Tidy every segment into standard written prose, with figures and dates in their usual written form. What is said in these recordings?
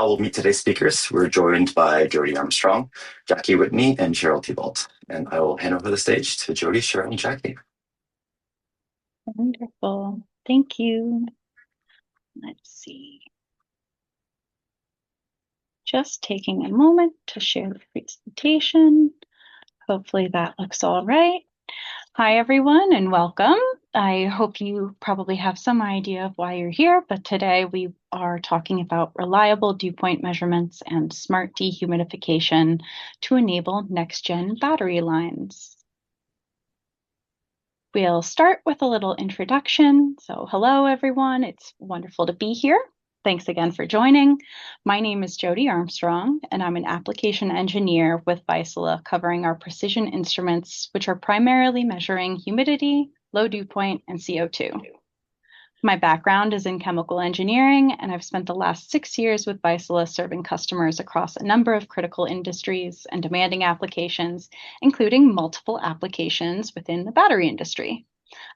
now we'll meet today's speakers. We're joined by Jodi Armstrong, Jackie Whitney, and Cheryl Thibault. And I will hand over the stage to Jodi, Cheryl, and Jackie. Wonderful. Thank you. Let's see. Just taking a moment to share the presentation. Hopefully that looks all right. Hi, everyone, and welcome. I hope you probably have some idea of why you're here, but today we are talking about reliable dew point measurements and smart dehumidification to enable next-gen battery lines. We'll start with a little introduction. So hello, everyone. It's wonderful to be here. Thanks again for joining. My name is Jodi Armstrong, and I'm an application engineer with Vaisala, covering our precision instruments, which are primarily measuring humidity, low dew point, and CO2. My background is in chemical engineering, and I've spent the last 6 years with Vaisala serving customers across a number of critical industries and demanding applications, including multiple applications within the battery industry.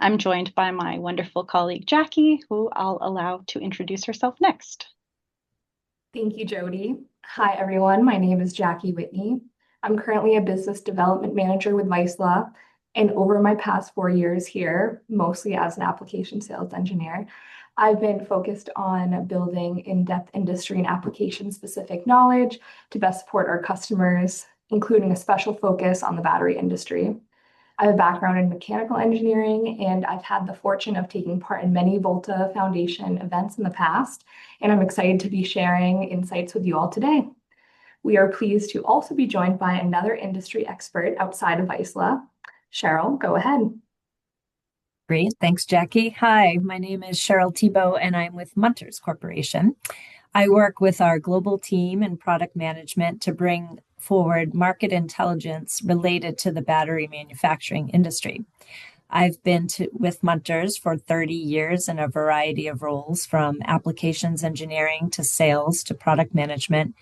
I'm joined by my wonderful colleague, Jackie, who I'll allow to introduce herself next. Thank you, Jodi. Hi, everyone. My name is Jackie Whitney. I'm currently a business development manager with Vaisala, and over my past 4 years here, mostly as an application sales engineer, I've been focused on building in-depth industry and application-specific knowledge to best support our customers, including a special focus on the battery industry. I have a background in mechanical engineering, and I've had the fortune of taking part in many Volta Foundation events in the past, and I'm excited to be sharing insights with you all today. We are pleased to also be joined by another industry expert outside of Vaisala. Cheryl, go ahead. Great. Thanks, Jackie. Hi, my name is Cheryl Thibault, and I'm with Munters Corporation. I work with our global team and product management to bring forward market intelligence related to the battery manufacturing industry. I've been with Munters for 30 years in a variety of roles, from applications engineering to sales to product management.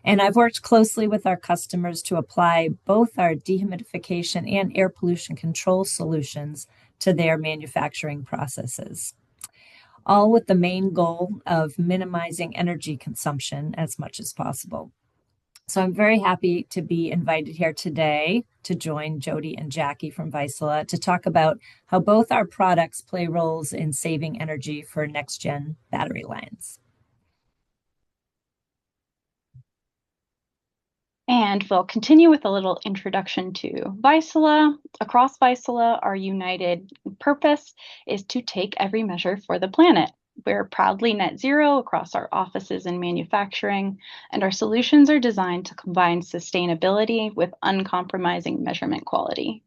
And I've worked closely with our customers to apply both our dehumidification and air pollution control solutions to their manufacturing processes, all with the main goal of minimizing energy consumption as much as possible. So I'm very happy to be invited here today to join Jodi and Jackie from Vaisala to talk about how both our products play roles in saving energy for next-gen battery lines. And we'll continue with a little introduction to Vaisala. Across Vaisala, our united purpose is to take every measure for the planet. We're proudly net zero across our offices and manufacturing, and our solutions are designed to combine sustainability with uncompromising measurement quality.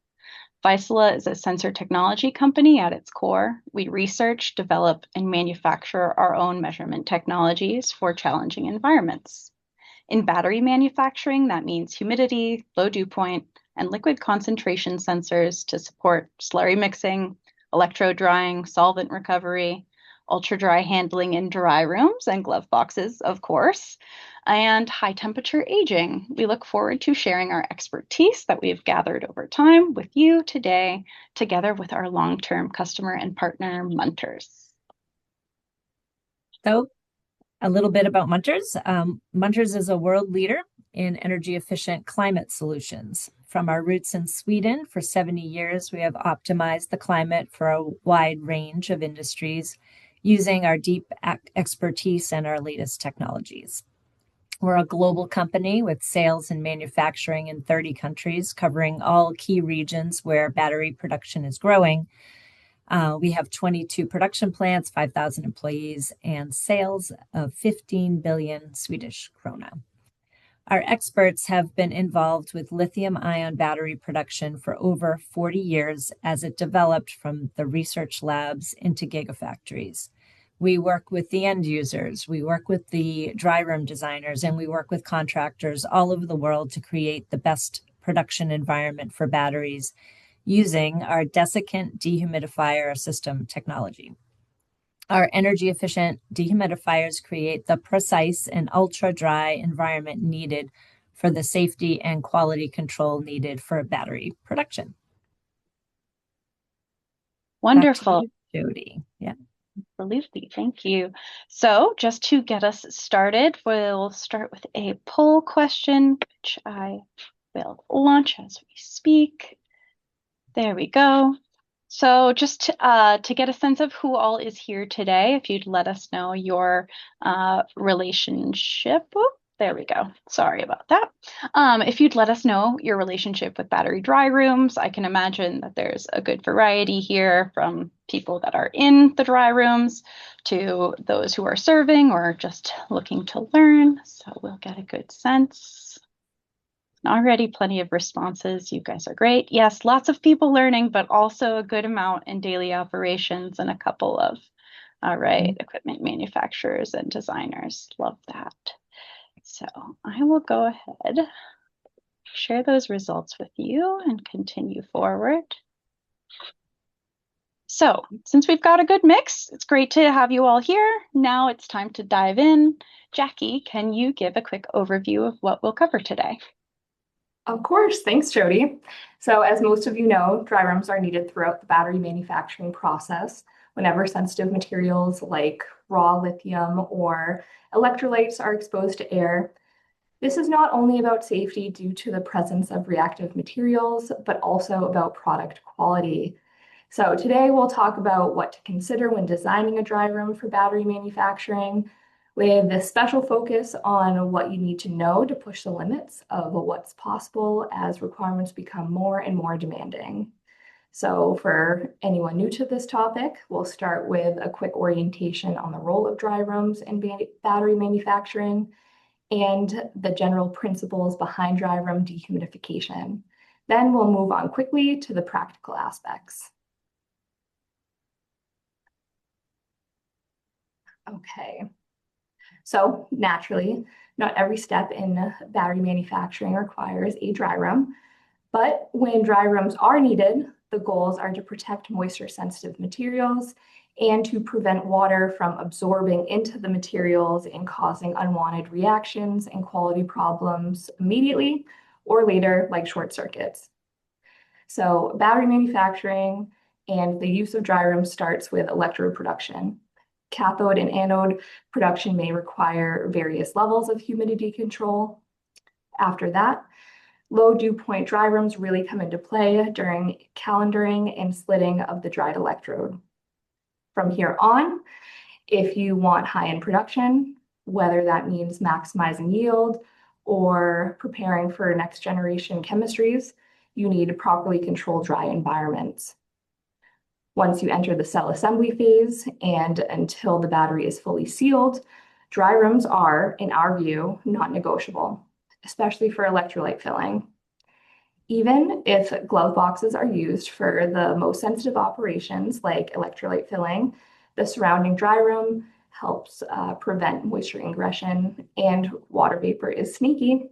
Vaisala is a sensor technology company at its core. We research, develop, and manufacture our own measurement technologies for challenging environments. In battery manufacturing, that means humidity, low dew point, and liquid concentration sensors to support slurry mixing, electrode drying, solvent recovery, ultra-dry handling in dry rooms and glove boxes, of course, and high-temperature aging. We look forward to sharing our expertise that we've gathered over time with you today, together with our long-term customer and partner, Munters. So, a little bit about Munters. Munters is a world leader in energy-efficient climate solutions. From our roots in Sweden for 70 years, we have optimized the climate for a wide range of industries using our deep expertise and our latest technologies. We're a global company with sales and manufacturing in 30 countries, covering all key regions where battery production is growing. We have 22 production plants, 5,000 employees, and sales of 15 billion Swedish krona. Our experts have been involved with lithium-ion battery production for over 40 years as it developed from the research labs into gigafactories. We work with the end users, we work with the dry room designers, and we work with contractors all over the world to create the best production environment for batteries using our desiccant dehumidifier system technology. Our energy-efficient dehumidifiers create the precise and ultra-dry environment needed for the safety and quality control needed for battery production. Wonderful. Jodi. Yeah. Absolutely, thank you. So just to get us started, we'll start with a poll question, which I will launch as we speak. There we go. So just to get a sense of who all is here today, if you'd let us know your relationship. Oh, there we go. Sorry about that. If you'd let us know your relationship with battery dry rooms, I can imagine that there's a good variety here from people that are in the dry rooms to those who are serving or just looking to learn. So we'll get a good sense. Already plenty of responses. You guys are great. Yes, lots of people learning, but also a good amount in daily operations and a couple of, equipment manufacturers and designers. Love that. So I will go ahead, share those results with you and continue forward. So since we've got a good mix, it's great to have you all here. Now it's time to dive in. Jackie, can you give a quick overview of what we'll cover today? Of course, thanks, Jodi. So as most of you know, dry rooms are needed throughout the battery manufacturing process whenever sensitive materials like raw lithium or electrolytes are exposed to air. This is not only about safety due to the presence of reactive materials, but also about product quality. So today we'll talk about what to consider when designing a dry room for battery manufacturing, with a special focus on what you need to know to push the limits of what's possible as requirements become more and more demanding. So for anyone new to this topic, we'll start with a quick orientation on the role of dry rooms in battery manufacturing and the general principles behind dry room dehumidification. Then we'll move on quickly to the practical aspects. Okay. So naturally, not every step in battery manufacturing requires a dry room, but when dry rooms are needed, the goals are to protect moisture-sensitive materials and to prevent water from absorbing into the materials and causing unwanted reactions and quality problems immediately or later, like short circuits. So battery manufacturing and the use of dry rooms starts with electrode production. Cathode and anode production may require various levels of humidity control. After that, low dew point dry rooms really come into play during calendaring and slitting of the dried electrode. From here on, if you want high-end production, whether that means maximizing yield or preparing for next generation chemistries, you need to properly control dry environments. Once you enter the cell assembly phase and until the battery is fully sealed, dry rooms are, in our view, not negotiable, especially for electrolyte filling. Even if glove boxes are used for the most sensitive operations like electrolyte filling, the surrounding dry room helps prevent moisture ingression, and water vapor is sneaky.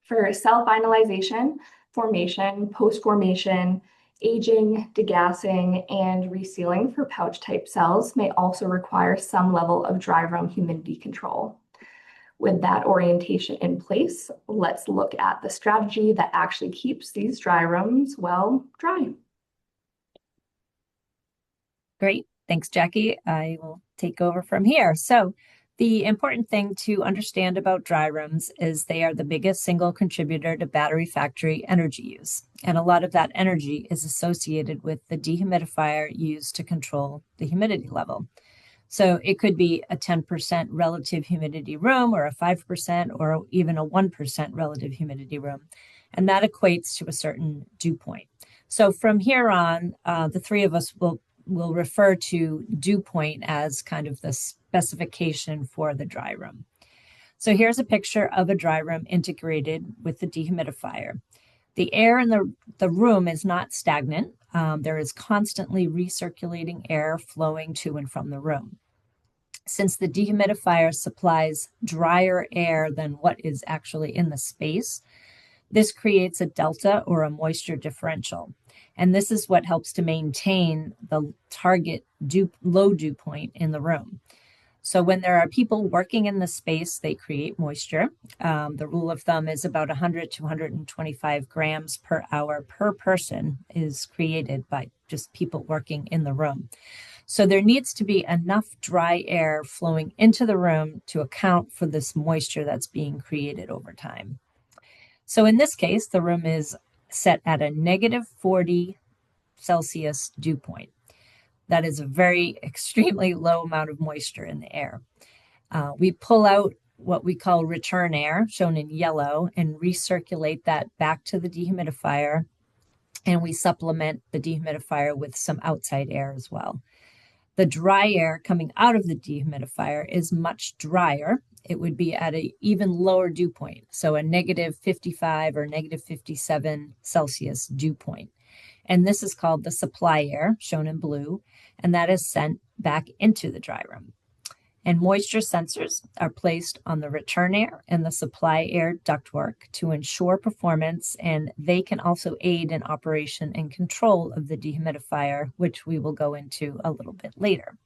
For cell finalization, formation, post-formation, aging, degassing, and resealing for pouch-type cells may also require some level of dry room humidity control. With that orientation in place, let's look at the strategy that actually keeps these dry rooms well dry. Great. Thanks, Jackie. I will take over from here. So the important thing to understand about dry rooms is they are the biggest single contributor to battery factory energy use. And a lot of that energy is associated with the dehumidifier used to control the humidity level. So it could be a 10% relative humidity room or a 5% or even a 1% relative humidity room. And that equates to a certain dew point. So from here on, the three of us will refer to dew point as kind of the specification for the dry room. So here's a picture of a dry room integrated with the dehumidifier. The air in the room is not stagnant. There is constantly recirculating air flowing to and from the room. Since the dehumidifier supplies drier air than what is actually in the space, this creates a delta or a moisture differential. And this is what helps to maintain the target low dew point in the room. So when there are people working in the space, they create moisture. The rule of thumb is about 100 to 125 grams per hour per person is created by just people working in the room. So there needs to be enough dry air flowing into the room to account for this moisture that's being created over time. So in this case, the room is set at a negative 40 Celsius dew point. That is a very extremely low amount of moisture in the air. We pull out what we call return air, shown in yellow, and recirculate that back to the dehumidifier. And we supplement the dehumidifier with some outside air as well. The dry air coming out of the dehumidifier is much drier. It would be at an even lower dew point, so a negative 55 or negative 57 Celsius dew point. And this is called the supply air, shown in blue, and that is sent back into the dry room. And moisture sensors are placed on the return air and the supply air ductwork to ensure performance, and they can also aid in operation and control of the dehumidifier, which we will go into a little bit later.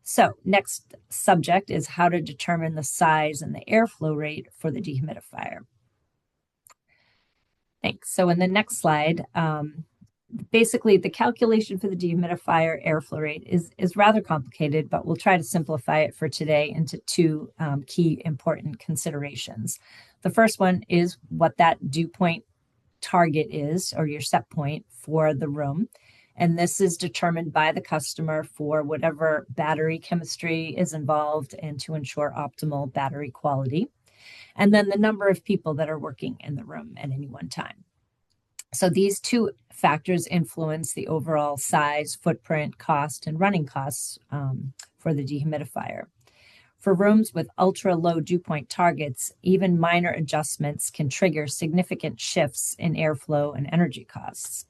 So next subject is how to determine the size and the airflow rate for the dehumidifier. Thanks. So in the next slide, basically the calculation for the dehumidifier airflow rate is rather complicated, but we'll try to simplify it for today into two key important considerations. The first one is what that dew point target is, or your set point for the room. And this is determined by the customer for whatever battery chemistry is involved and to ensure optimal battery quality. And then the number of people that are working in the room at any one time. So these two factors influence the overall size, footprint, cost, and running costs for the dehumidifier. For rooms with ultra-low dew point targets, even minor adjustments can trigger significant shifts in airflow and energy costs.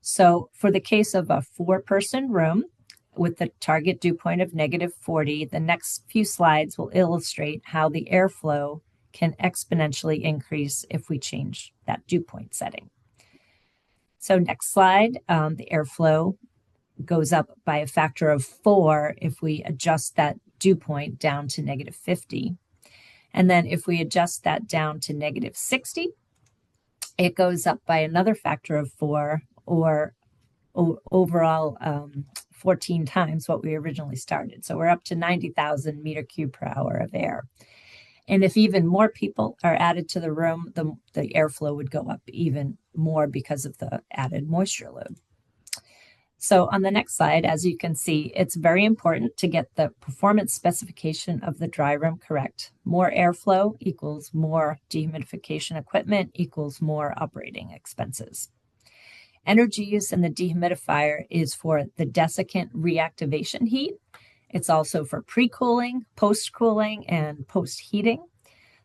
So for the case of a 4-person room with the target dew point of negative 40, the next few slides will illustrate how the airflow can exponentially increase if we change that dew point setting. So next slide, the airflow goes up by a factor of 4 if we adjust that dew point down to negative 50. And then if we adjust that down to negative 60, it goes up by another factor of 4, or overall 14 times what we originally started. So we're up to 90,000 meter cube per hour of air. And if even more people are added to the room, the airflow would go up even more because of the added moisture load. So on the next slide, as you can see, it's very important to get the performance specification of the dry room correct. More airflow equals more dehumidification equipment equals more operating expenses. Energy use in the dehumidifier is for the desiccant reactivation heat. It's also for pre-cooling, post-cooling, and post-heating.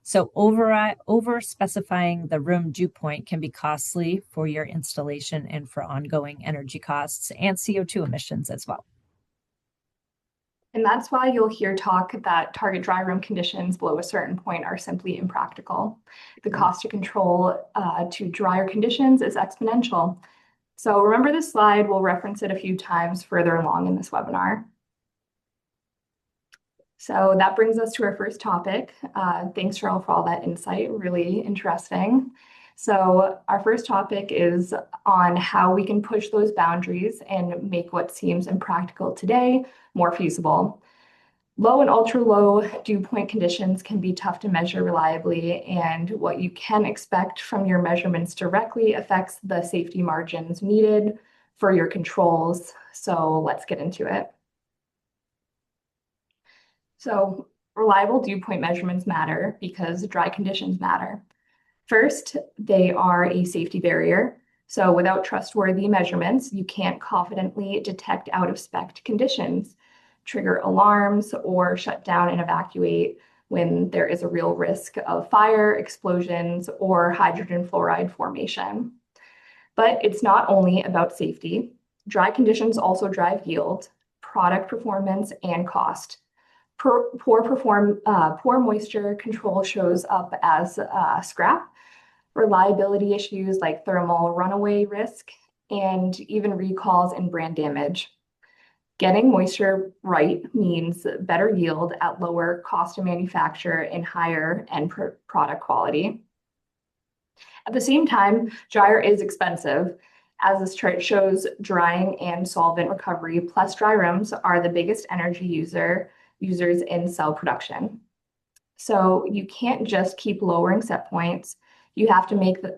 So over-specifying the room dew point can be costly for your installation and for ongoing energy costs and CO2 emissions as well. And that's why you'll hear talk that target dry room conditions below a certain point are simply impractical. The cost to control to drier conditions is exponential. So remember this slide, we'll reference it a few times further along in this webinar. So that brings us to our first topic. Thanks, Cheryl, for all that insight, really interesting. So our first topic is on how we can push those boundaries and make what seems impractical today more feasible. Low and ultra low dew point conditions can be tough to measure reliably, and what you can expect from your measurements directly affects the safety margins needed for your controls. So let's get into it. So reliable dew point measurements matter because dry conditions matter. First, they are a safety barrier. So without trustworthy measurements, you can't confidently detect out of spec conditions, trigger alarms, or shut down and evacuate when there is a real risk of fire, explosions, or hydrogen fluoride formation. But it's not only about safety. Dry conditions also drive yield, product performance, and cost. Poor moisture control shows up as scrap, reliability issues like thermal runaway risk, and even recalls and brand damage. Getting moisture right means better yield at lower cost to manufacture and higher end product quality. At the same time, dryer is expensive. As this chart shows, drying and solvent recovery plus dry rooms are the biggest energy users in cell production. So you can't just keep lowering set points. You have to make the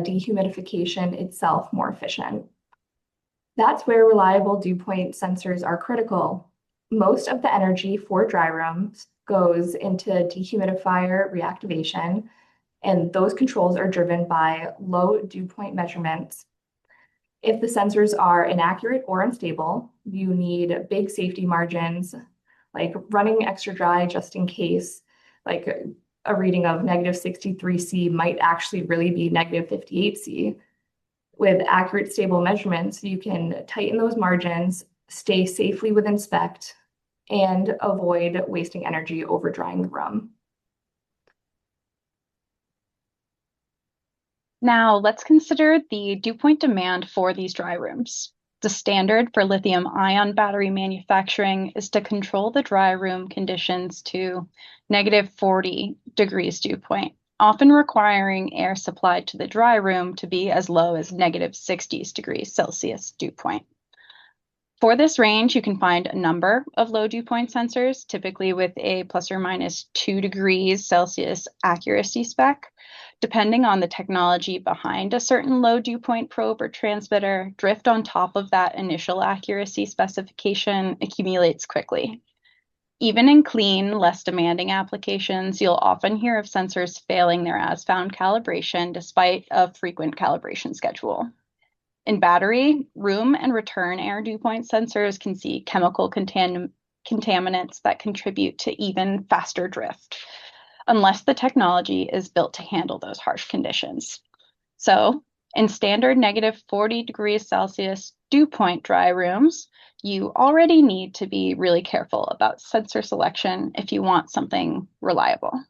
dehumidification itself more efficient. That's where reliable dew point sensors are critical. Most of the energy for dry rooms goes into dehumidifier reactivation, and those controls are driven by low dew point measurements. If the sensors are inaccurate or unstable, you need big safety margins, like running extra dry just in case, like a reading of -63C might actually really be -58C. With accurate, stable measurements, you can tighten those margins, stay safely within spec, and avoid wasting energy over drying the room. Now let's consider the dew point demand for these dry rooms. The standard for lithium-ion battery manufacturing is to control the dry room conditions to -40 degrees dew point, often requiring air supplied to the dry room to be as low as -60 degrees Celsius dew point. For this range, you can find a number of low dew point sensors, typically with a ±2 degrees Celsius accuracy spec. Depending on the technology behind a certain low dew point probe or transmitter, drift on top of that initial accuracy specification accumulates quickly. Even in clean, less demanding applications, you'll often hear of sensors failing their as-found calibration despite a frequent calibration schedule. In battery, room and return air dew point sensors can see chemical contaminants that contribute to even faster drift, unless the technology is built to handle those harsh conditions. So, in standard -40 degrees Celsius dew point dry rooms, you already need to be really careful about sensor selection if you want something reliable.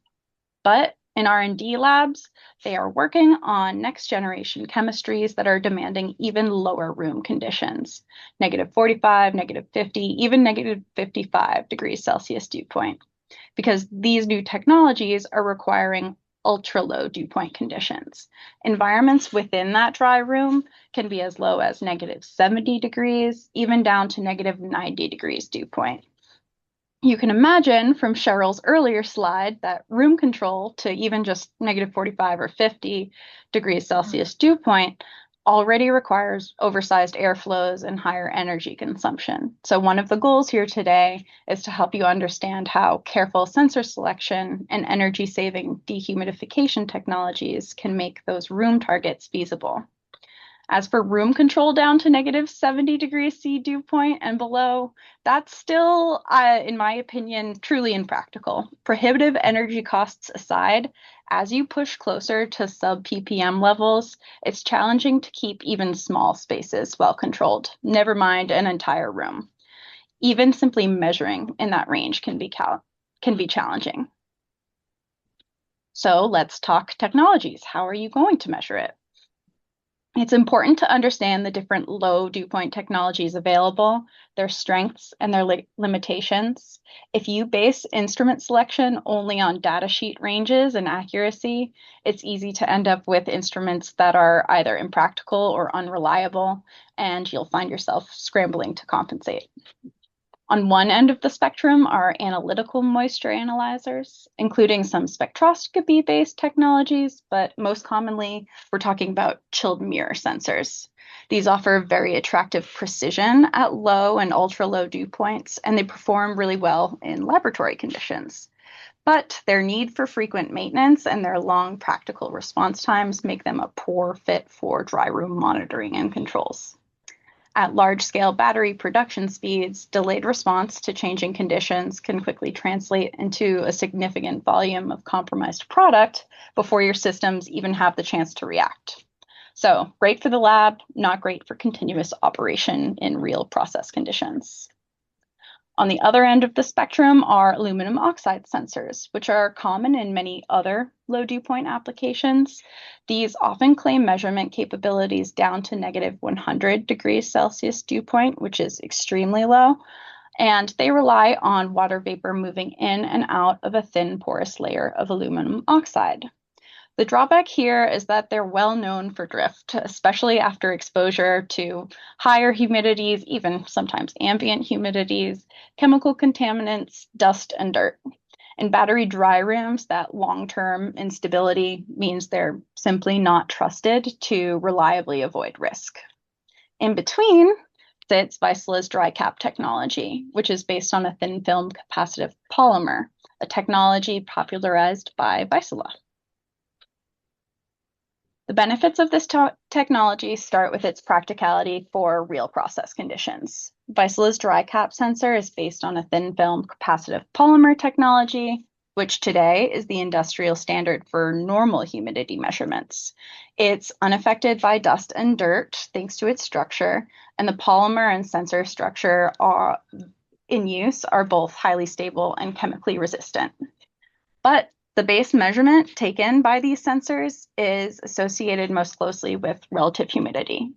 But in R&D labs, they are working on next generation chemistries that are demanding even lower room conditions, -45, -50, even -55 degrees Celsius dew point, because these new technologies are requiring ultra low dew point conditions. Environments within that dry room can be as low as -70 degrees, even down to -90 degrees dew point. You can imagine from Cheryl's earlier slide that room control to even just -45 or 50 degrees Celsius dew point already requires oversized airflows and higher energy consumption. So one of the goals here today is to help you understand how careful sensor selection and energy-saving dehumidification technologies can make those room targets feasible. As for room control down to -70 degrees C dew point and below, that's still, in my opinion, truly impractical. Prohibitive energy costs aside, as you push closer to sub-ppm levels, it's challenging to keep even small spaces well controlled, never mind an entire room. Even simply measuring in that range can be challenging. So let's talk technologies. How are you going to measure it? It's important to understand the different low dew point technologies available, their strengths and their limitations. If you base instrument selection only on datasheet ranges and accuracy, it's easy to end up with instruments that are either impractical or unreliable, and you'll find yourself scrambling to compensate. On one end of the spectrum are analytical moisture analyzers, including some spectroscopy-based technologies, but most commonly, we're talking about chilled mirror sensors. These offer very attractive precision at low and ultra-low dew points, and they perform really well in laboratory conditions. But their need for frequent maintenance and their long practical response times make them a poor fit for dry room monitoring and controls. At large-scale battery production speeds, delayed response to changing conditions can quickly translate into a significant volume of compromised product before your systems even have the chance to react. So, great for the lab, not great for continuous operation in real process conditions. On the other end of the spectrum are aluminum oxide sensors, which are common in many other low dew point applications. These often claim measurement capabilities down to -100 degrees Celsius dew point, which is extremely low, and they rely on water vapor moving in and out of a thin porous layer of aluminum oxide. The drawback here is that they're well known for drift, especially after exposure to higher humidities, even sometimes ambient humidities, chemical contaminants, dust, and dirt. In battery dry rooms, that long-term instability means they're simply not trusted to reliably avoid risk. In between sits Vaisala's dry cap technology, which is based on a thin film capacitive polymer, a technology popularized by Vaisala. The benefits of this technology start with its practicality for real process conditions. Vaisala's dry cap sensor is based on a thin film capacitive polymer technology, which today is the industrial standard for normal humidity measurements. It's unaffected by dust and dirt thanks to its structure, and the polymer and sensor structure in use are both highly stable and chemically resistant. But the base measurement taken by these sensors is associated most closely with relative humidity.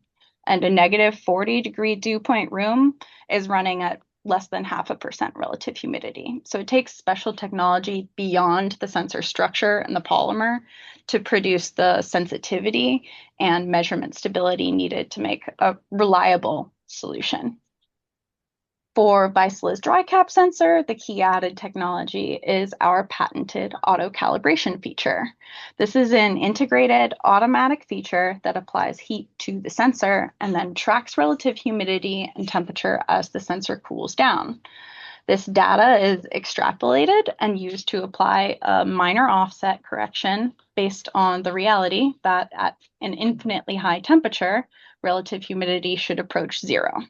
And a negative 40-degree dew point room is running at less than 0.5% relative humidity. So it takes special technology beyond the sensor structure and the polymer to produce the sensitivity and measurement stability needed to make a reliable solution. For Vaisala's dry cap sensor, the key added technology is our patented auto calibration feature. This is an integrated automatic feature that applies heat to the sensor and then tracks relative humidity and temperature as the sensor cools down. This data is extrapolated and used to apply a minor offset correction based on the reality that at an infinitely high temperature, relative humidity should approach zero.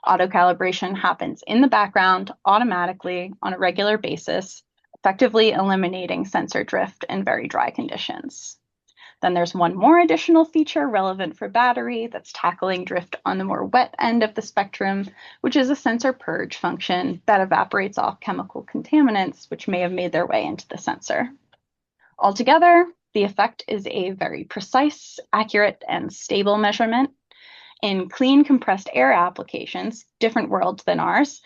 Auto calibration happens in the background automatically on a regular basis, effectively eliminating sensor drift in very dry conditions. Then there's one more additional feature relevant for battery that's tackling drift on the more wet end of the spectrum, which is a sensor purge function that evaporates off chemical contaminants which may have made their way into the sensor. Altogether, the effect is a very precise, accurate, and stable measurement. In clean compressed air applications, different worlds than ours,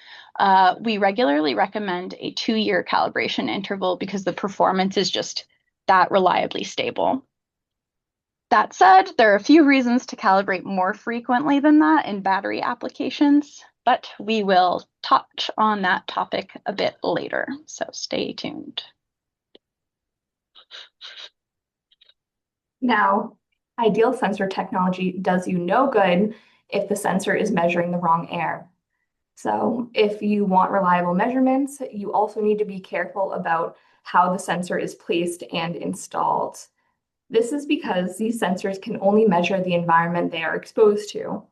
we regularly recommend a 2-year calibration interval because the performance is just that reliably stable. That said, there are a few reasons to calibrate more frequently than that in battery applications, but we will touch on that topic a bit later, so stay tuned. Now, ideal sensor technology does you no good if the sensor is measuring the wrong air. So if you want reliable measurements, you also need to be careful about how the sensor is placed and installed. This is because these sensors can only measure the environment they are exposed to.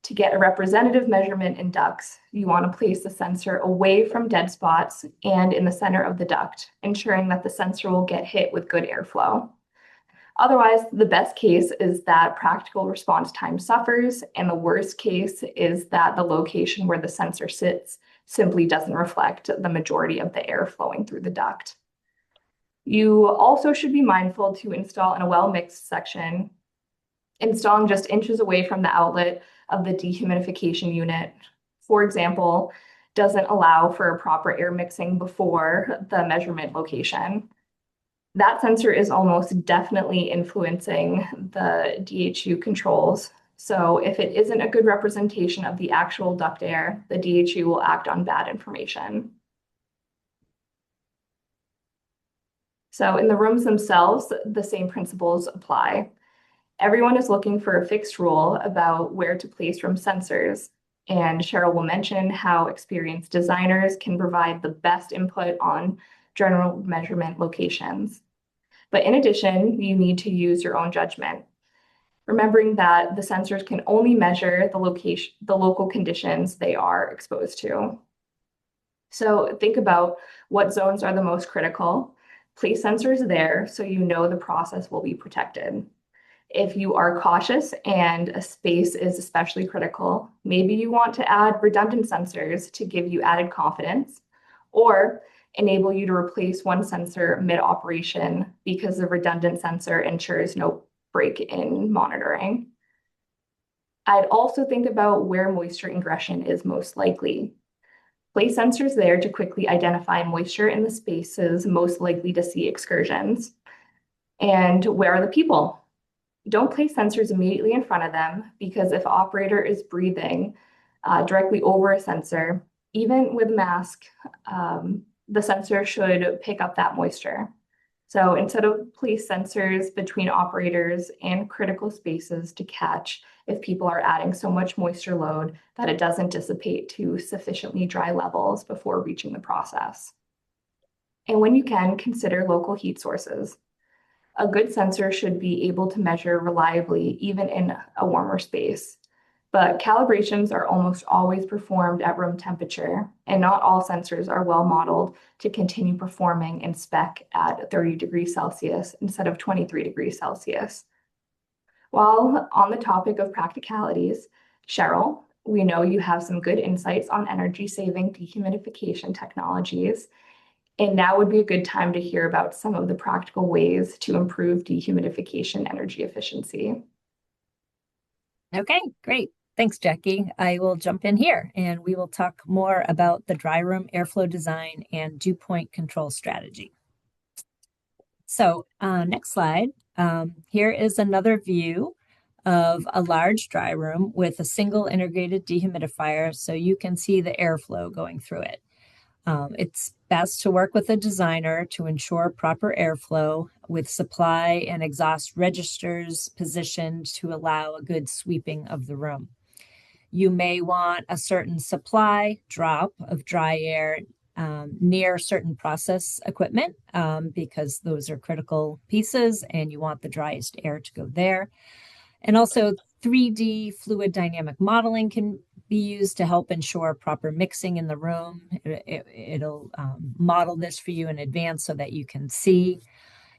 To get a representative measurement in ducts, you want to place the sensor away from dead spots and in the center of the duct, ensuring that the sensor will get hit with good airflow. Otherwise, the best case is that practical response time suffers, and the worst case is that the location where the sensor sits simply doesn't reflect the majority of the air flowing through the duct. You also should be mindful to install in a well-mixed section, installing just inches away from the outlet of the dehumidification unit, for example, doesn't allow for proper air mixing before the measurement location. That sensor is almost definitely influencing the DHU controls. So if it isn't a good representation of the actual duct air, the DHU will act on bad information. So in the rooms themselves, the same principles apply. Everyone is looking for a fixed rule about where to place room sensors. And Cheryl will mention how experienced designers can provide the best input on general measurement locations. But in addition, you need to use your own judgment, remembering that the sensors can only measure the local conditions they are exposed to. So think about what zones are the most critical. Place sensors there so you know the process will be protected. If you are cautious and a space is especially critical, maybe you want to add redundant sensors to give you added confidence, or enable you to replace one sensor mid-operation because the redundant sensor ensures no break in monitoring. I'd also think about where moisture ingression is most likely. Place sensors there to quickly identify moisture in the spaces most likely to see excursions. And where are the people? Don't place sensors immediately in front of them, because if operator is breathing directly over a sensor, even with mask, the sensor should pick up that moisture. So instead of place sensors between operators and critical spaces to catch if people are adding so much moisture load that it doesn't dissipate to sufficiently dry levels before reaching the process. And when you can, consider local heat sources. A good sensor should be able to measure reliably even in a warmer space. But calibrations are almost always performed at room temperature, and not all sensors are well modeled to continue performing in spec at 30 degrees Celsius instead of 23 degrees Celsius. While on the topic of practicalities, Cheryl, we know you have some good insights on energy-saving dehumidification technologies, and now would be a good time to hear about some of the practical ways to improve dehumidification energy efficiency. Okay, great. Thanks, Jackie. I will jump in here and we will talk more about the dry room airflow design and dew point control strategy. So next slide. Here is another view of a large dry room with a single integrated dehumidifier, so you can see the airflow going through it. It's best to work with a designer to ensure proper airflow with supply and exhaust registers positioned to allow a good sweeping of the room. You may want a certain supply drop of dry air near certain process equipment because those are critical pieces and you want the driest air to go there. And also 3D fluid dynamic modeling can be used to help ensure proper mixing in the room. It'll model this for you in advance so that you can see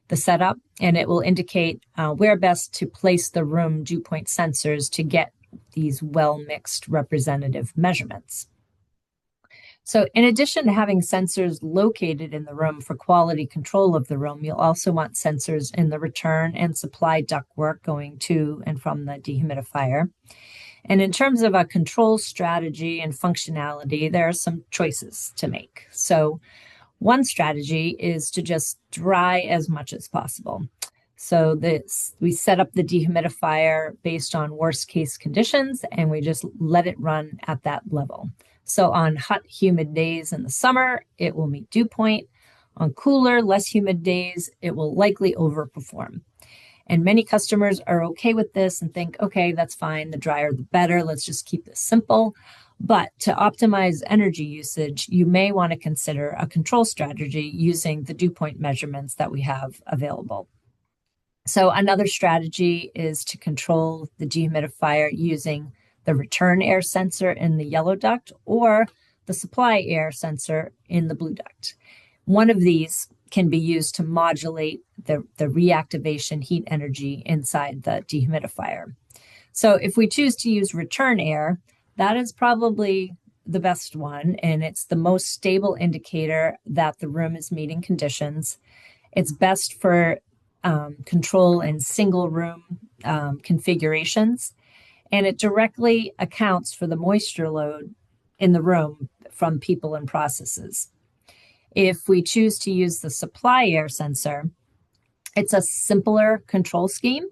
the setup, and it will indicate where best to place the room dew point sensors to get these well-mixed representative measurements. So in addition to having sensors located in the room for quality control of the room, you'll also want sensors in the return and supply ductwork going to and from the dehumidifier. And in terms of a control strategy and functionality, there are some choices to make. So one strategy is to just dry as much as possible. So we set up the dehumidifier based on worst case conditions and we just let it run at that level. So on hot, humid days in the summer, it will meet dew point. On cooler, less humid days, it will likely overperform. And many customers are okay with this and think, okay, that's fine. The drier, the better. Let's just keep this simple. But to optimize energy usage, you may want to consider a control strategy using the dew point measurements that we have available. So another strategy is to control the dehumidifier using the return air sensor in the yellow duct or the supply air sensor in the blue duct. One of these can be used to modulate the reactivation heat energy inside the dehumidifier. So if we choose to use return air, that is probably the best one, and it's the most stable indicator that the room is meeting conditions. It's best for control in single room configurations, and it directly accounts for the moisture load in the room from people and processes. If we choose to use the supply air sensor, it's a simpler control scheme,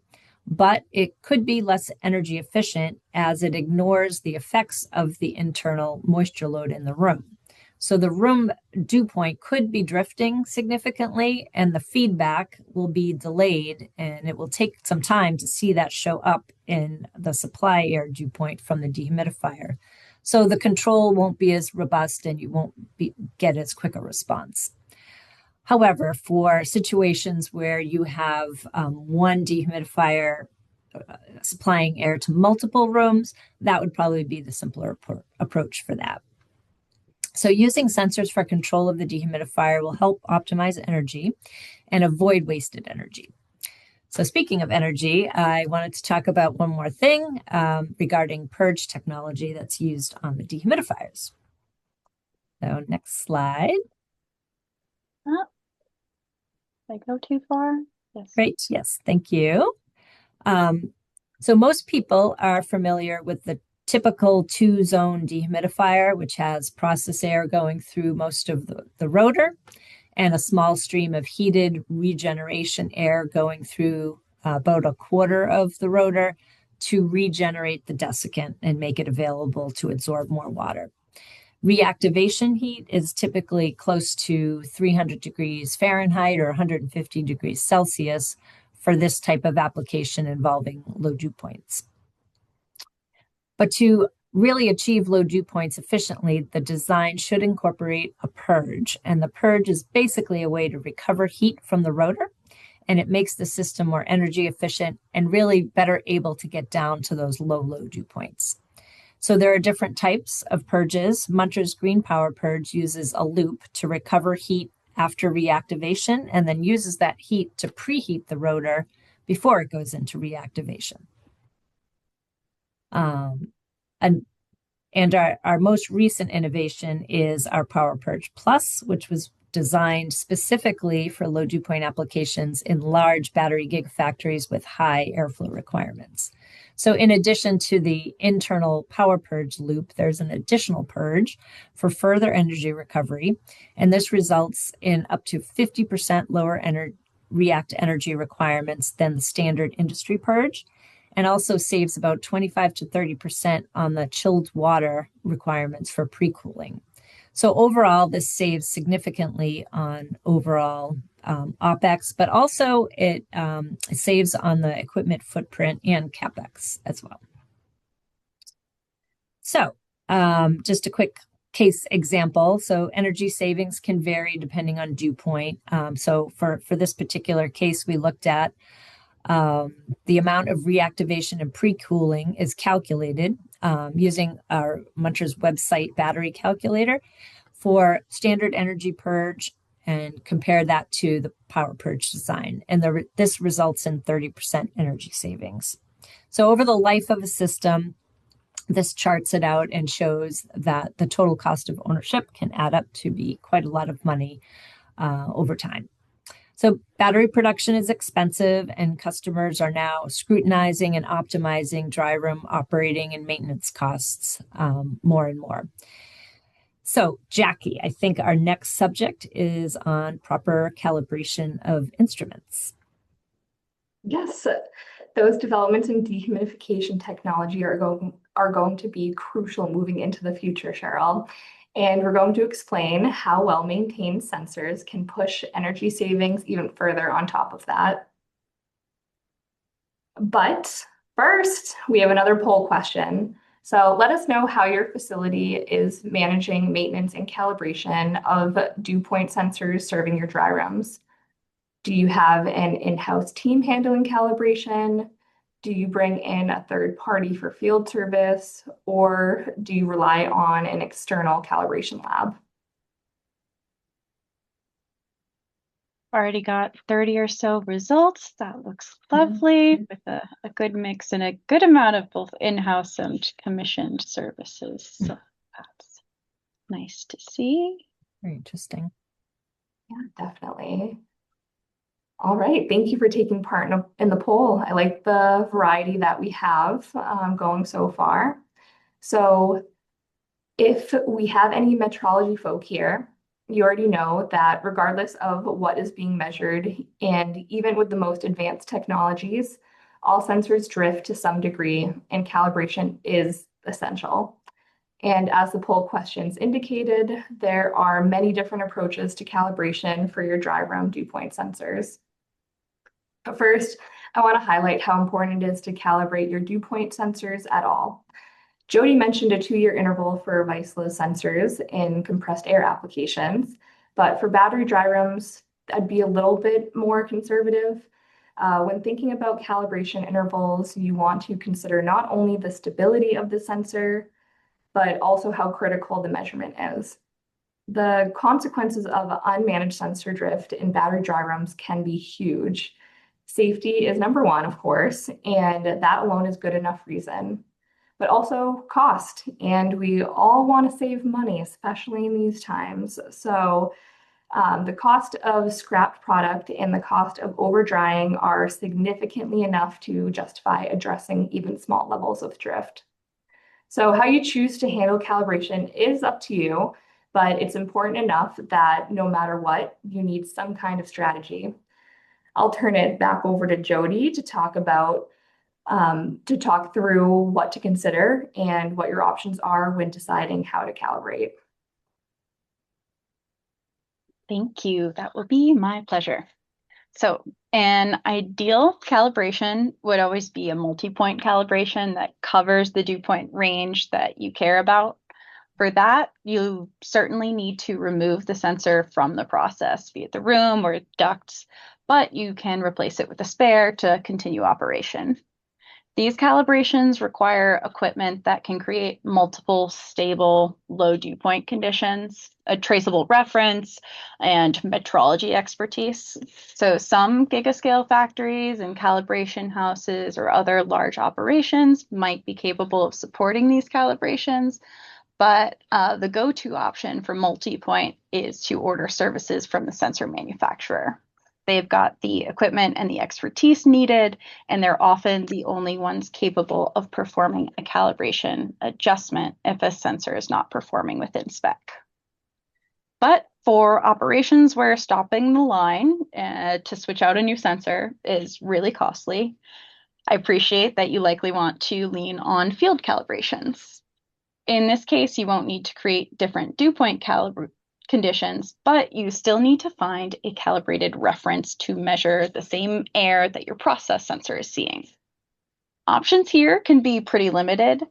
but it could be less energy efficient as it ignores the effects of the internal moisture load in the room. So the room dew point could be drifting significantly and the feedback will be delayed, and it will take some time to see that show up in the supply air dew point from the dehumidifier. So the control won't be as robust and you won't get as quick a response. However, for situations where you have one dehumidifier supplying air to multiple rooms, that would probably be the simpler approach for that. So using sensors for control of the dehumidifier will help optimize energy and avoid wasted energy. So speaking of energy, I wanted to talk about one more thing regarding purge technology that's used on the dehumidifiers. So next slide. Oh, did I go too far? Yes. Great. Yes. Thank you. So most people are familiar with the typical two-zone dehumidifier, which has process air going through most of the rotor and a small stream of heated regeneration air going through about a quarter of the rotor to regenerate the desiccant and make it available to absorb more water. Reactivation heat is typically close to 300 degrees Fahrenheit or 150 degrees Celsius for this type of application involving low dew points. But to really achieve low dew points efficiently, the design should incorporate a purge. And the purge is basically a way to recover heat from the rotor, and it makes the system more energy efficient and really better able to get down to those low dew points. So there are different types of purges. Munters Green Power Purge uses a loop to recover heat after reactivation and then uses that heat to preheat the rotor before it goes into reactivation. And our most recent innovation is our Power Purge Plus, which was designed specifically for low dew point applications in large battery gigafactories with high airflow requirements. So in addition to the internal power purge loop, there's an additional purge for further energy recovery, and this results in up to 50% lower react energy requirements than the standard industry purge, and also saves about 25 to 30% on the chilled water requirements for pre-cooling. So overall, this saves significantly on overall OPEX, but also it saves on the equipment footprint and CapEx as well. So just a quick case example. So energy savings can vary depending on dew point. So for this particular case, we looked at the amount of reactivation and pre-cooling is calculated using our Munters website battery calculator for standard energy purge and compare that to the power purge design. And this results in 30% energy savings. So over the life of a system, this charts it out and shows that the total cost of ownership can add up to be quite a lot of money over time. So battery production is expensive, and customers are now scrutinizing and optimizing dry room operating and maintenance costs more and more. So Jackie, I think our next subject is on proper calibration of instruments. Yes, those developments in dehumidification technology are going to be crucial moving into the future, Cheryl. And we're going to explain how well-maintained sensors can push energy savings even further on top of that. But first, we have another poll question. So let us know how your facility is managing maintenance and calibration of dew point sensors serving your dry rooms. Do you have an in-house team handling calibration? Do you bring in a third party for field service, or do you rely on an external calibration lab? Already got 30 or so results. That looks lovely with a good mix and a good amount of both in-house and commissioned services. So that's nice to see. Very interesting. Yeah, definitely. All right, thank you for taking part in the poll. I like the variety that we have going so far. So if we have any metrology folk here, you already know that regardless of what is being measured, and even with the most advanced technologies, all sensors drift to some degree, and calibration is essential. And as the poll questions indicated, there are many different approaches to calibration for your dry room dew point sensors. But first, I want to highlight how important it is to calibrate your dew point sensors at all. Jodi mentioned a 2-year interval for Vaisala sensors in compressed air applications, but for battery dry rooms, I'd be a little bit more conservative. When thinking about calibration intervals, you want to consider not only the stability of the sensor, but also how critical the measurement is. The consequences of unmanaged sensor drift in battery dry rooms can be huge. Safety is number one, of course, and that alone is good enough reason, but also cost. And we all want to save money, especially in these times. So the cost of scrapped product and the cost of over drying are significantly enough to justify addressing even small levels of drift. So how you choose to handle calibration is up to you, but it's important enough that no matter what, you need some kind of strategy. I'll turn it back over to Jodi to talk through what to consider and what your options are when deciding how to calibrate. Thank you. That will be my pleasure. So an ideal calibration would always be a multi-point calibration that covers the dew point range that you care about. For that, you certainly need to remove the sensor from the process, be it the room or ducts, but you can replace it with a spare to continue operation. These calibrations require equipment that can create multiple stable low dew point conditions, a traceable reference, and metrology expertise. So some gigascale factories and calibration houses or other large operations might be capable of supporting these calibrations, but the go-to option for multi-point is to order services from the sensor manufacturer. They've got the equipment and the expertise needed, and they're often the only ones capable of performing a calibration adjustment if a sensor is not performing within spec. But for operations where stopping the line to switch out a new sensor is really costly, I appreciate that you likely want to lean on field calibrations. In this case, you won't need to create different dew point conditions, but you still need to find a calibrated reference to measure the same air that your process sensor is seeing. Options here can be pretty limited.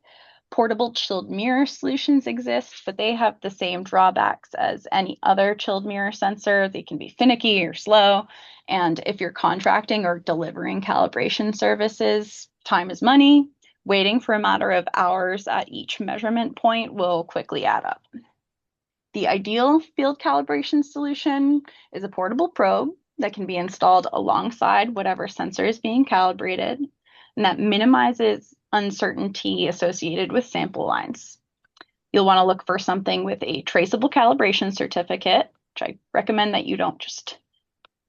Portable chilled mirror solutions exist, but they have the same drawbacks as any other chilled mirror sensor. They can be finicky or slow, and if you're contracting or delivering calibration services, time is money. Waiting for a matter of hours at each measurement point will quickly add up. The ideal field calibration solution is a portable probe that can be installed alongside whatever sensor is being calibrated, and that minimizes uncertainty associated with sample lines. You'll want to look for something with a traceable calibration certificate, which I recommend that you don't just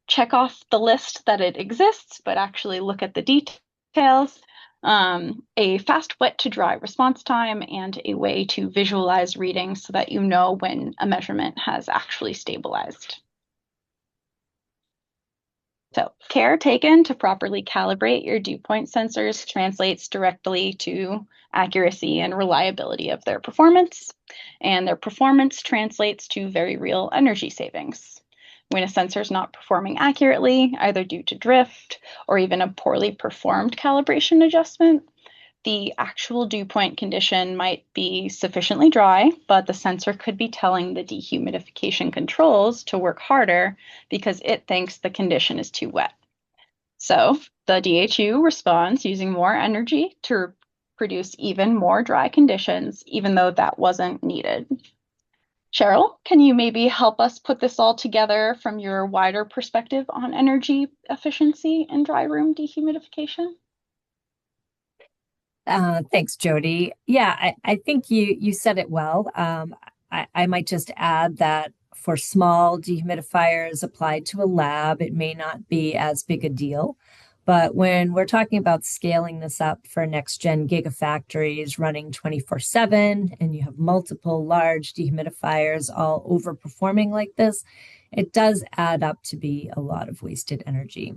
check off the list that it exists, but actually look at the details. A fast wet to dry response time, and a way to visualize readings so that you know when a measurement has actually stabilized. So care taken to properly calibrate your dew point sensors translates directly to accuracy and reliability of their performance, and their performance translates to very real energy savings. When a sensor is not performing accurately, either due to drift or even a poorly performed calibration adjustment, the actual dew point condition might be sufficiently dry, but the sensor could be telling the dehumidification controls to work harder because it thinks the condition is too wet. So the DHU responds using more energy to produce even more dry conditions, even though that wasn't needed. Cheryl, can you maybe help us put this all together from your wider perspective on energy efficiency and dry room dehumidification? Thanks, Jodi. Yeah, I think you said it well. I might just add that for small dehumidifiers applied to a lab, it may not be as big a deal. But when we're talking about scaling this up for next-gen gigafactories running 24/7, and you have multiple large dehumidifiers all overperforming like this, it does add up to be a lot of wasted energy.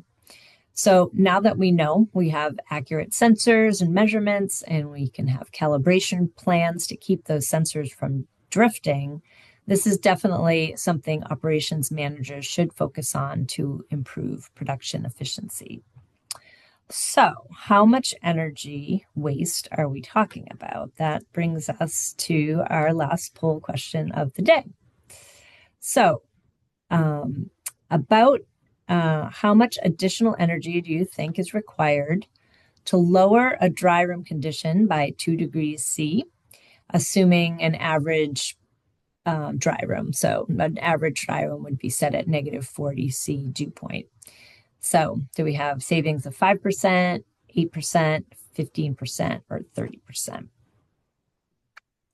So now that we know we have accurate sensors and measurements, and we can have calibration plans to keep those sensors from drifting, this is definitely something operations managers should focus on to improve production efficiency. So, how much energy waste are we talking about? That brings us to our last poll question of the day. So, about how much additional energy do you think is required to lower a dry room condition by 2 degrees C, assuming an average dry room? So, an average dry room would be set at -40 C dew point. So do we have savings of 5%, 8%, 15%, or 30%?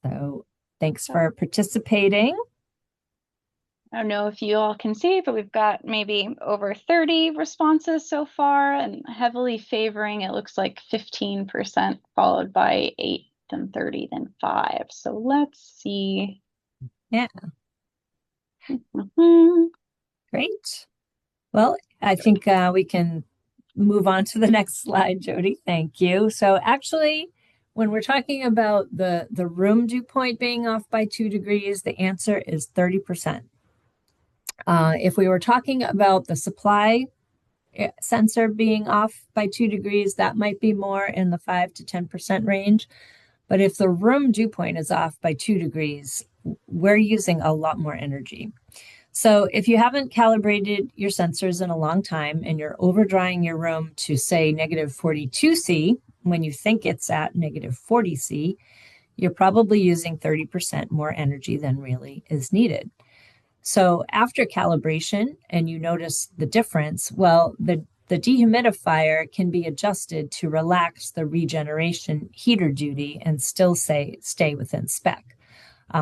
So thanks for participating. I don't know if you all can see, but we've got maybe over 30 responses so far, and heavily favoring, it looks like 15%, followed by 8, then 30, then 5. So let's see. Yeah. Mhm. Great. Well, I think we can move on to the next slide, Jodi. Thank you. So actually, when we're talking about the room dew point being off by 2 degrees, the answer is 30%. If we were talking about the supply sensor being off by 2 degrees, that might be more in the 5 to 10% range. But if the room dew point is off by 2 degrees, we're using a lot more energy. So if you haven't calibrated your sensors in a long time and you're over drying your room to say negative 42 C, when you think it's at negative 40 C, you're probably using 30% more energy than really is needed. So after calibration and you notice the difference, well, the dehumidifier can be adjusted to relax the regeneration heater duty and still stay within spec.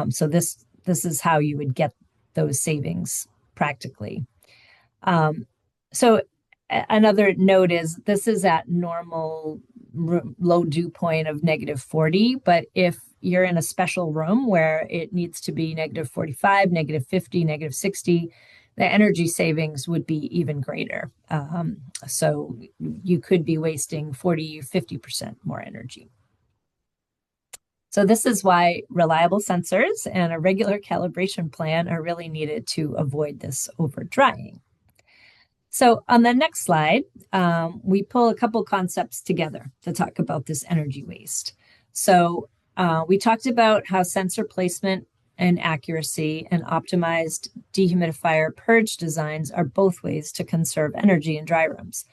So this is how you would get those savings practically. So another note is this is at normal low dew point of negative 40, but if you're in a special room where it needs to be negative 45, negative 50, negative 60, the energy savings would be even greater. So you could be wasting 40, 50% more energy. So this is why reliable sensors and a regular calibration plan are really needed to avoid this over drying. So on the next slide, we pull a couple concepts together to talk about this energy waste. So we talked about how sensor placement and accuracy and optimized dehumidifier purge designs are both ways to conserve energy in dry rooms.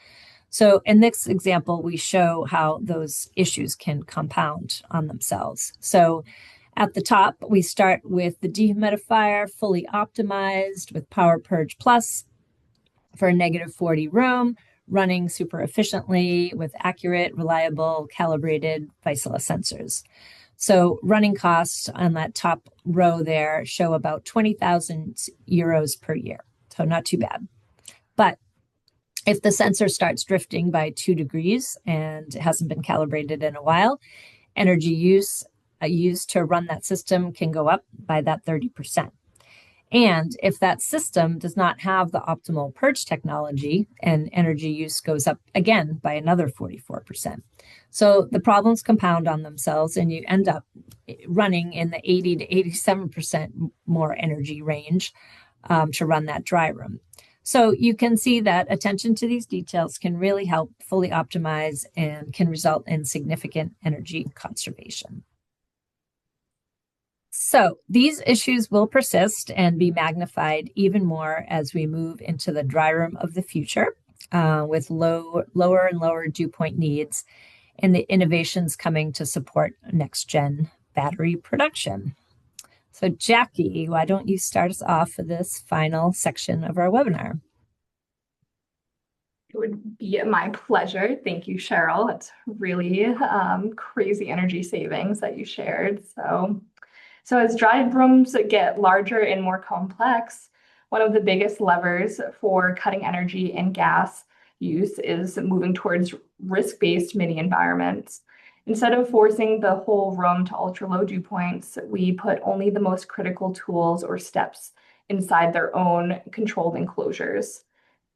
So in this example, we show how those issues can compound on themselves. So at the top, we start with the dehumidifier fully optimized with Power Purge Plus for a negative 40 room, running super efficiently with accurate, reliable, calibrated Vaisala sensors. So running costs on that top row there show about 20,000 euros per year. So not too bad. But if the sensor starts drifting by 2 degrees and hasn't been calibrated in a while, energy use used to run that system can go up by that 30%. And if that system does not have the optimal purge technology, and energy use goes up again by another 44%. So the problems compound on themselves, and you end up running in the 80 to 87% more energy range to run that dry room. So you can see that attention to these details can really help fully optimize and can result in significant energy conservation. So these issues will persist and be magnified even more as we move into the dry room of the future with lower and lower dew point needs and the innovations coming to support next-gen battery production. So Jackie, why don't you start us off for this final section of our webinar? It would be my pleasure. Thank you, Cheryl. That's really crazy energy savings that you shared. So as dry rooms get larger and more complex, one of the biggest levers for cutting energy and gas use is moving towards risk-based mini environments. Instead of forcing the whole room to ultra-low dew points, we put only the most critical tools or steps inside their own controlled enclosures.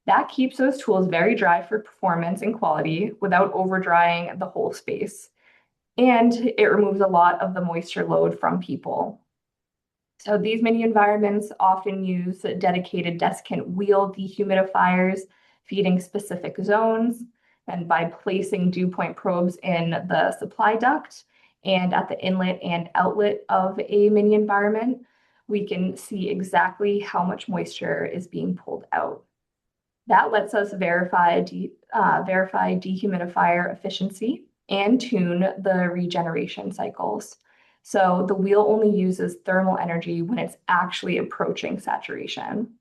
That keeps those tools very dry for performance and quality without over-drying the whole space. And it removes a lot of the moisture load from people. So these mini environments often use dedicated desiccant wheel dehumidifiers, feeding specific zones. And by placing dew point probes in the supply duct and at the inlet and outlet of a mini environment, we can see exactly how much moisture is being pulled out. That lets us verify dehumidifier efficiency and tune the regeneration cycles. So the wheel only uses thermal energy when it's actually approaching saturation.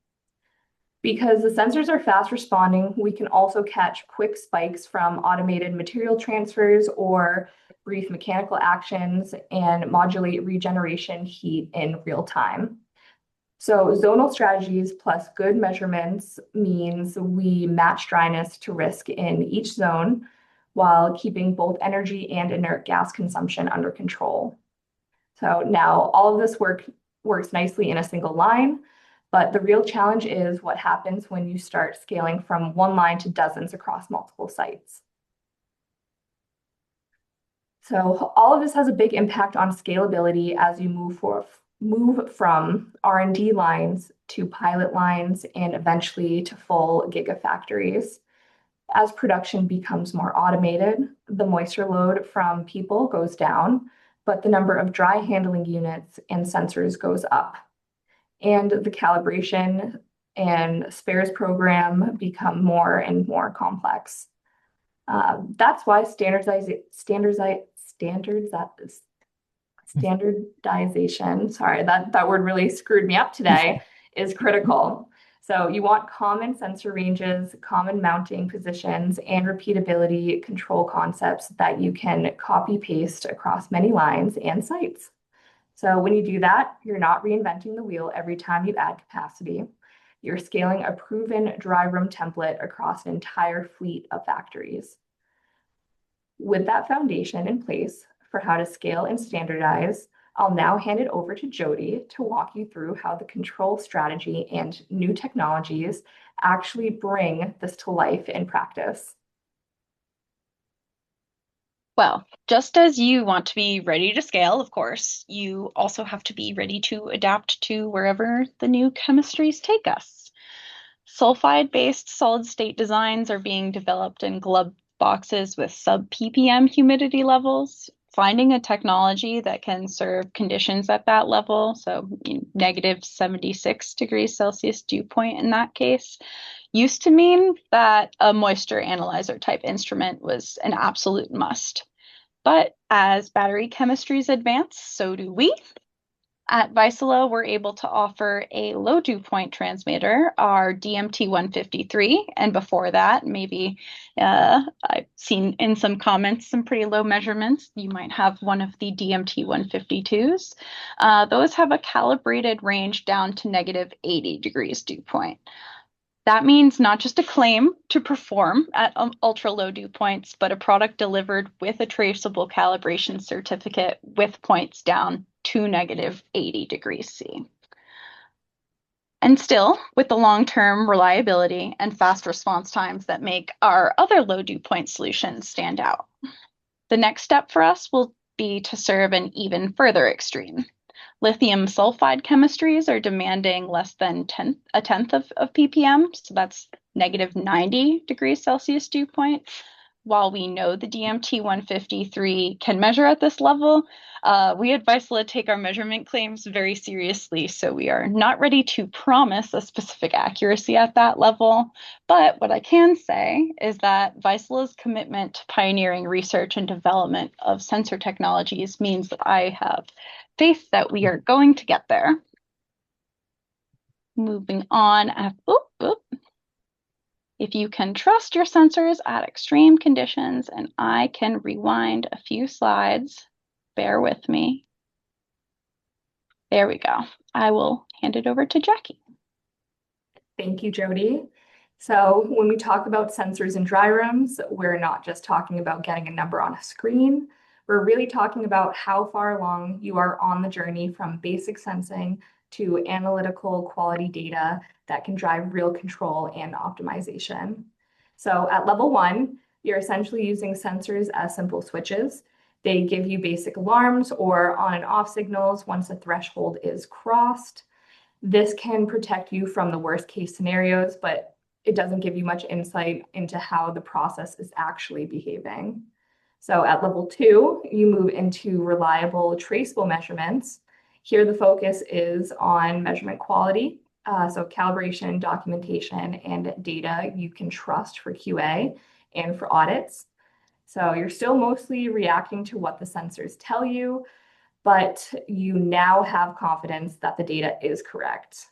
Because the sensors are fast responding, we can also catch quick spikes from automated material transfers or brief mechanical actions and modulate regeneration heat in real time. So zonal strategies plus good measurements means we match dryness to risk in each zone while keeping both energy and inert gas consumption under control. So now all of this works nicely in a single line, But the real challenge is what happens when you start scaling from one line to dozens across multiple sites. So all of this has a big impact on scalability as you move from R&D lines to pilot lines and eventually to full gigafactories. As production becomes more automated, the moisture load from people goes down, but the number of dry handling units and sensors goes up. And the calibration and spares program become more and more complex. That's why standardization, sorry, that word really screwed me up today, is critical. So you want common sensor ranges, common mounting positions, and repeatability control concepts that you can copy paste across many lines and sites. So when you do that, you're not reinventing the wheel every time you add capacity. You're scaling a proven dry room template across an entire fleet of factories. With that foundation in place for how to scale and standardize, I'll now hand it over to Jodi to walk you through how the control strategy and new technologies actually bring this to life in practice. Well, just as you want to be ready to scale, of course, you also have to be ready to adapt to wherever the new chemistries take us. Sulfide-based solid-state designs are being developed in glove boxes with sub-ppm humidity levels. Finding a technology that can serve conditions at that level, so negative 76 degrees Celsius dew point in that case, used to mean that a moisture analyzer type instrument was an absolute must. But as battery chemistries advance, so do we. At Vaisala, we're able to offer a low dew point transmitter, our DMT-153, and before that, maybe I've seen in some comments some pretty low measurements. You might have one of the DMT-152s. Those have a calibrated range down to negative 80 degrees dew point. That means not just a claim to perform at ultra low dew points, but a product delivered with a traceable calibration certificate with points down to negative 80 degrees C. And still, with the long-term reliability and fast response times that make our other low dew point solutions stand out. The next step for us will be to serve an even further extreme. Lithium sulfide chemistries are demanding less than a tenth of ppm, so that's negative 90 degrees Celsius dew point. While we know the DMT-153 can measure at this level, we at Vaisala take our measurement claims very seriously, so we are not ready to promise a specific accuracy at that level. But what I can say is that Vaisala's commitment to pioneering research and development of sensor technologies means that I have faith that we are going to get there. Moving on, if you can trust your sensors at extreme conditions, and I can rewind a few slides, bear with me. There we go. I will hand it over to Jackie. Thank you, Jodi. So when we talk about sensors in dry rooms, we're not just talking about getting a number on a screen. We're really talking about how far along you are on the journey from basic sensing to analytical quality data that can drive real control and optimization. So at level 1, you're essentially using sensors as simple switches. They give you basic alarms or on and off signals once a threshold is crossed. This can protect you from the worst case scenarios, but it doesn't give you much insight into how the process is actually behaving. So at level 2, you move into reliable, traceable measurements. Here, the focus is on measurement quality, so calibration, documentation, and data you can trust for QA and for audits. So you're still mostly reacting to what the sensors tell you, but you now have confidence that the data is correct.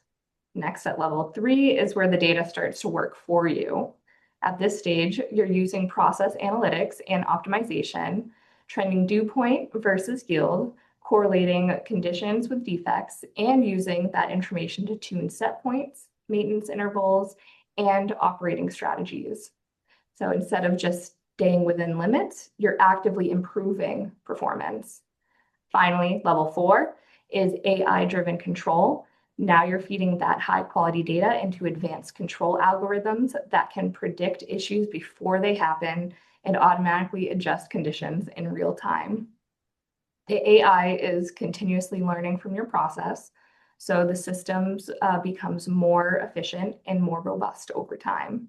Next, at level 3 is where the data starts to work for you. At this stage, you're using process analytics and optimization, trending dew point versus yield, correlating conditions with defects, and using that information to tune set points, maintenance intervals, and operating strategies. So instead of just staying within limits, you're actively improving performance. Finally, level 4 is AI-driven control. Now you're feeding that high quality data into advanced control algorithms that can predict issues before they happen and automatically adjust conditions in real time. The AI is continuously learning from your process, so the systems becomes more efficient and more robust over time.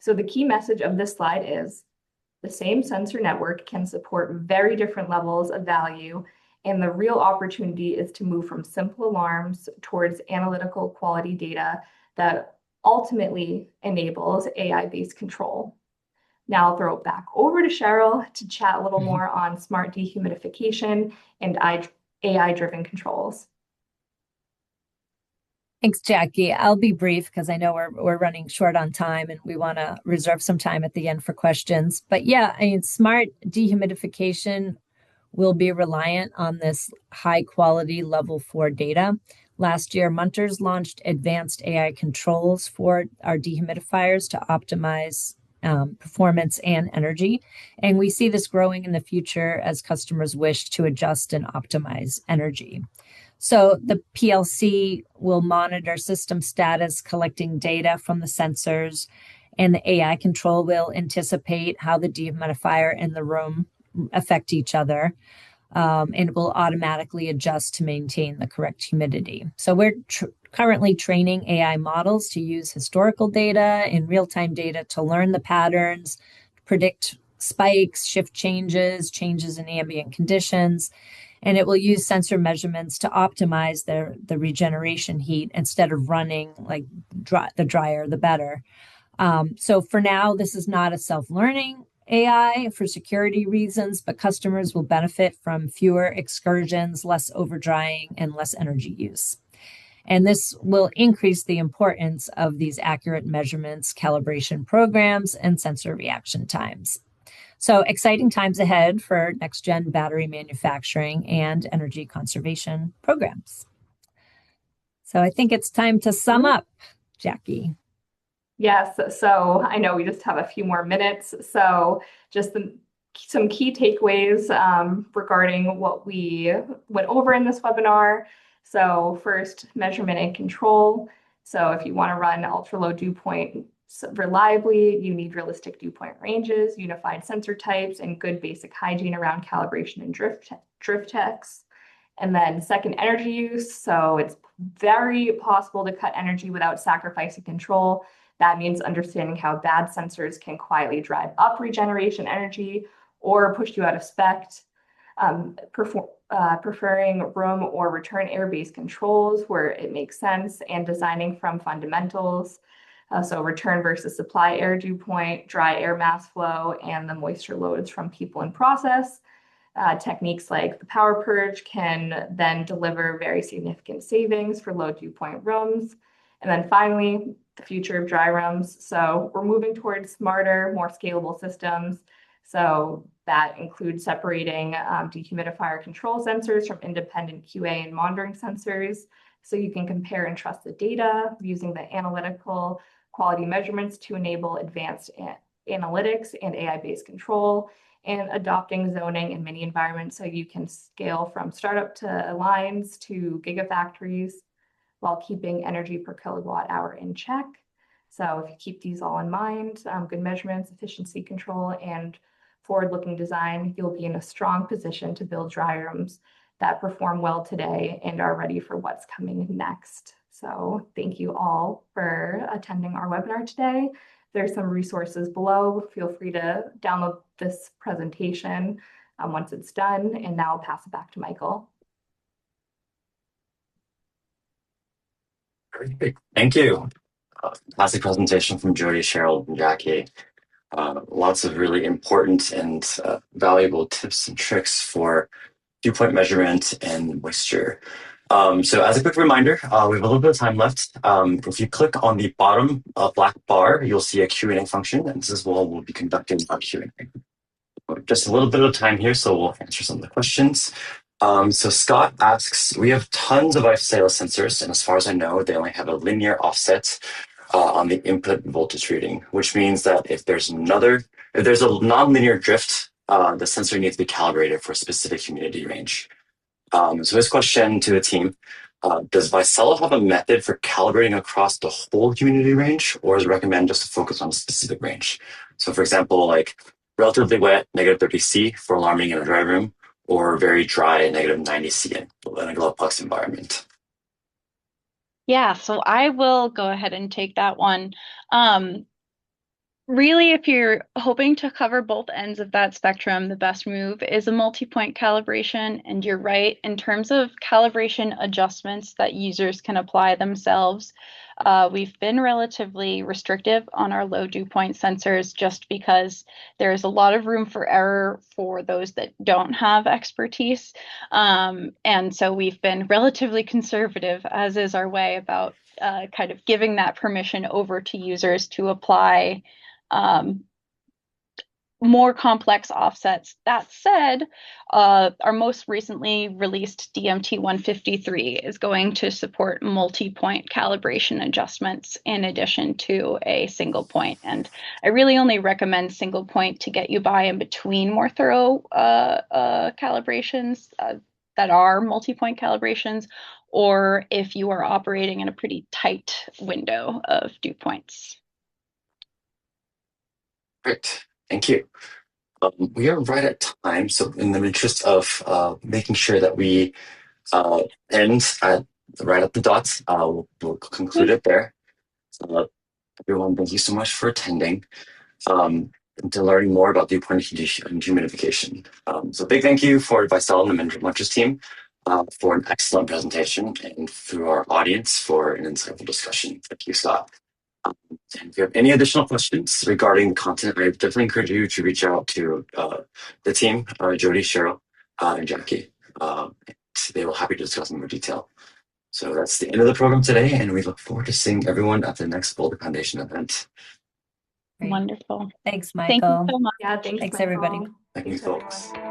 So the key message of this slide is the same sensor network can support very different levels of value, and the real opportunity is to move from simple alarms towards analytical quality data that ultimately enables AI-based control. Now I'll throw it back over to Cheryl to chat a little more on smart dehumidification and AI-driven controls. Thanks, Jackie. I'll be brief because I know we're running short on time and we want to reserve some time at the end for questions. But yeah, I mean, smart dehumidification will be reliant on this high quality level 4 data. Last year, Munters launched advanced AI controls for our dehumidifiers to optimize performance and energy. And we see this growing in the future as customers wish to adjust and optimize energy. So the PLC will monitor system status, collecting data from the sensors, and the AI control will anticipate how the dehumidifier and the room affect each other, and will automatically adjust to maintain the correct humidity. So we're currently training AI models to use historical data and real-time data to learn the patterns, predict spikes, shift changes in ambient conditions, and it will use sensor measurements to optimize the regeneration heat instead of running like the drier, the better. So for now, this is not a self-learning AI for security reasons, but customers will benefit from fewer excursions, less overdrying, and less energy use. And this will increase the importance of these accurate measurements, calibration programs, and sensor reaction times. So exciting times ahead for next-gen battery manufacturing and energy conservation programs. So I think it's time to sum up, Jackie. Yes, so I know we just have a few more minutes. So just some key takeaways regarding what we went over in this webinar. So first, measurement and control. So if you want to run ultra-low dew point reliably, you need realistic dew point ranges, unified sensor types, and good basic hygiene around calibration and drift checks. And then second, energy use. So it's very possible to cut energy without sacrificing control. That means understanding how bad sensors can quietly drive up regeneration energy or push you out of spec. Preferring room or return air-based controls where it makes sense, and designing from fundamentals. So return versus supply air dew point, dry air mass flow, and the moisture loads from people and process. Techniques like the power purge can then deliver very significant savings for low dew point rooms. And then finally, the future of dry rooms. So we're moving towards smarter, more scalable systems. So that includes separating dehumidifier control sensors from independent QA and monitoring sensors. So you can compare and trust the data using the analytical quality measurements to enable advanced analytics and AI-based control, and adopting zoning in many environments so you can scale from startup to lines to gigafactories while keeping energy per kilowatt hour in check. So if you keep these all in mind, good measurements, efficiency control, and forward-looking design, you'll be in a strong position to build dry rooms that perform well today and are ready for what's coming next. So thank you all for attending our webinar today. There's some resources below. Feel free to download this presentation once it's done. And now I'll pass it back to Michael. Great. Thank you. Classic presentation from Jodi, Cheryl, and Jackie. Lots of really important and valuable tips and tricks for dew point measurement and moisture. So as a quick reminder, we have a little bit of time left. If you click on the bottom black bar, you'll see a Q&A function, and this is what we'll be conducting our Q&A. Just a little bit of time here, so we'll answer some of the questions. So Scott asks, we have tons of Vaisala sensors, and as far as I know, they only have a linear offset on the input voltage reading, which means that if there's a nonlinear drift, the sensor needs to be calibrated for a specific humidity range. So this question to the team, Does Vaisala have a method for calibrating across the whole humidity range, or is it recommend just to focus on a specific range? So, for example, like relatively wet, -30°C for alarming in a dry room, or very dry, -90°C in a glow plux environment. Yeah, so I will go ahead and take that one. Really, if you're hoping to cover both ends of that spectrum, the best move is a multi-point calibration. And you're right, in terms of calibration adjustments that users can apply themselves, we've been relatively restrictive on our low dew point sensors just because there's a lot of room for error for those that don't have expertise. And so we've been relatively conservative, as is our way, about kind of giving that permission over to users to apply more complex offsets. That said, our most recently released DMT 153 is going to support multi-point calibration adjustments in addition to a single point. And I really only recommend single point to get you by in between more thorough calibrations that are multi-point calibrations, or if you are operating in a pretty tight window of dew points. Great, thank you. We are right at time, so in the interest of making sure that we end right at the dot, we'll conclude it there. Everyone, thank you so much for attending and to learning more about dew point and humidification. So big thank you for Vaisala and the Munters team for an excellent presentation, and through our audience for an insightful discussion. Thank you, Scott. And if you have any additional questions regarding the content, I definitely encourage you to reach out to the team, Jodi, Cheryl, and Jackie. They will be happy to discuss in more detail. So that's the end of the program today, and we look forward to seeing everyone at the next Volta Foundation event. Great. Wonderful. Thanks, Thank you Michael. so much. Yeah, thanks, Thanks, Michael. everybody. Thank you, Thanks, folks. everyone.